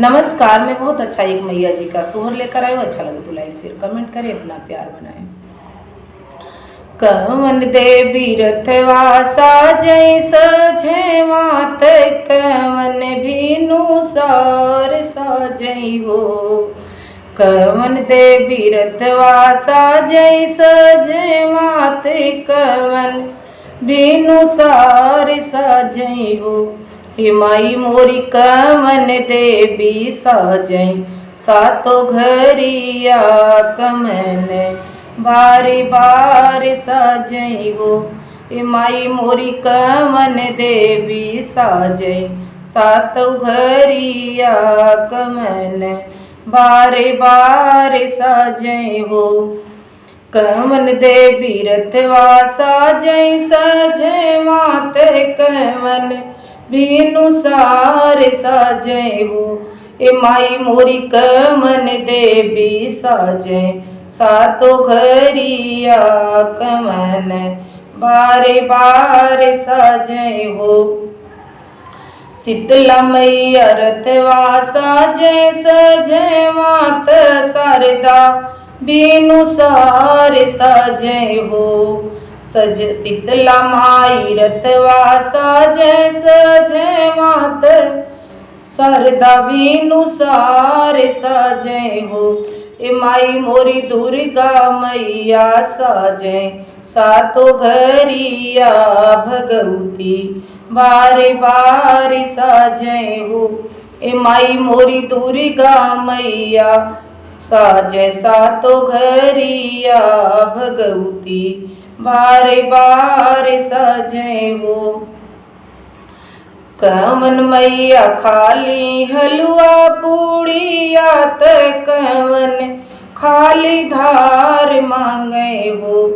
नमस्कार। मैं बहुत अच्छा एक मैया जी का सोहर लेकर आए हूँ। अच्छा लगे तो लाइक शेयर कमेंट करें, अपना प्यार बनाएं। कवन देवी रथवा साजै सजै मात, कवन भीनु सार साजै हो। कवन देवी रथवा साजै सजै मात, कवन भीनु सार साजै हो। हे माई मोरी कवन देवी साजै सातो घरिया, कमन बारी बार साजै हो। हे माई मोरी कवन देवी साजै सातो घरिया, कमन बारे बार साजै हो। कवन देवी रथवा साजै सजै मात, कवन भीनु सार साजै हो। ए माई मोरी कवन देवी साजै सातो घरिया, कवन बारे बार साजै हो। शीतला मैया रथवा साजै सजै मात, शारदा भीनु सार साजै हो। सज शीतला माई रथवा साजै सजै मात, शारदा भीनु सार साजै हो। ए माई मोरी दुर्गा मैया साजै सातो घरिया, भगवती बारे बार साजै हो। ए माई मोरी दुर्गा मैया साजै सातो घरिया, भगवती बारे बार साजै हो। कवन मैया खाली हलवा पूड़िया, त कवन खाली धार मांगै हो।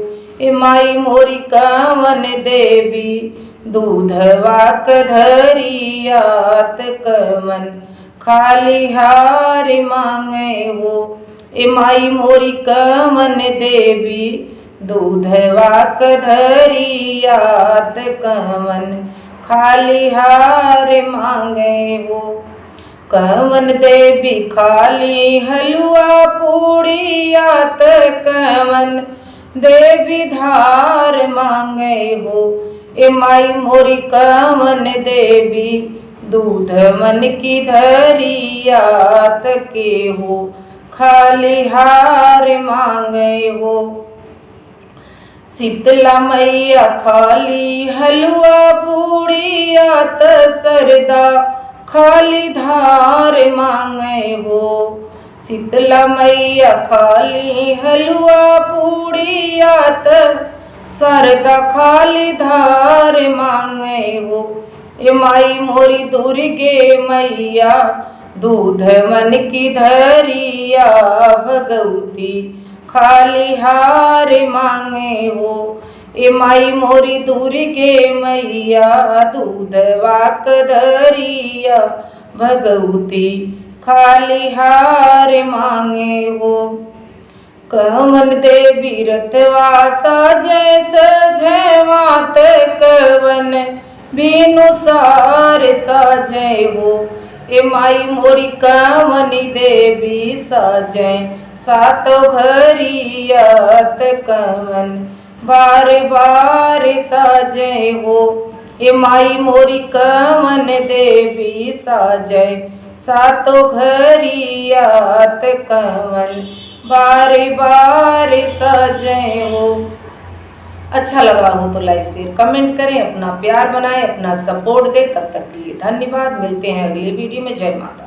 ए माई मोरी कवन देवी दूधवा कधरिया, त कवन खाली हार मांगै हो। ए माई मोरी कवन देवी दूधवा कधरिया, त कवन खाली हार मांगै हो। कवन देवी खाली हलवा पूड़िया, त कवन देवी धार मांगै हो। ए माई मोरी कवन देवी दूध मन की धरिया, त के हो खाली हार मांगै हो। शीतला मैया खाली हलवा पूड़िया, त सरदा खाली धार मांगै हो। शीतला मैया खाली हलवा पूड़िया, त सरदा खाली धार मांगै हो। ए माई मोरी दुर्गे मैया दूध मन की धरिया, भगवती खाली हार मांगै हो। ए माई मोरी दुर्गे मैया दूधवा कधरिया, भगवती खाली हार मांगै हो। कवन देवी रथवा साजै सजै मात, कवन भीनु सार साजै हो। ए माई मोरी कवन देवी साजै सातो घरिया, त कवन बार बार साजै हो। ए माई मोरी कवन देवी साजै सातो घरिया, त कवन बार बार साजै हो। अच्छा लगा हो तो लाइक शेयर कमेंट करें, अपना प्यार बनाएं, अपना सपोर्ट दें। तब तक के लिए धन्यवाद। मिलते हैं अगले वीडियो में। जय माता।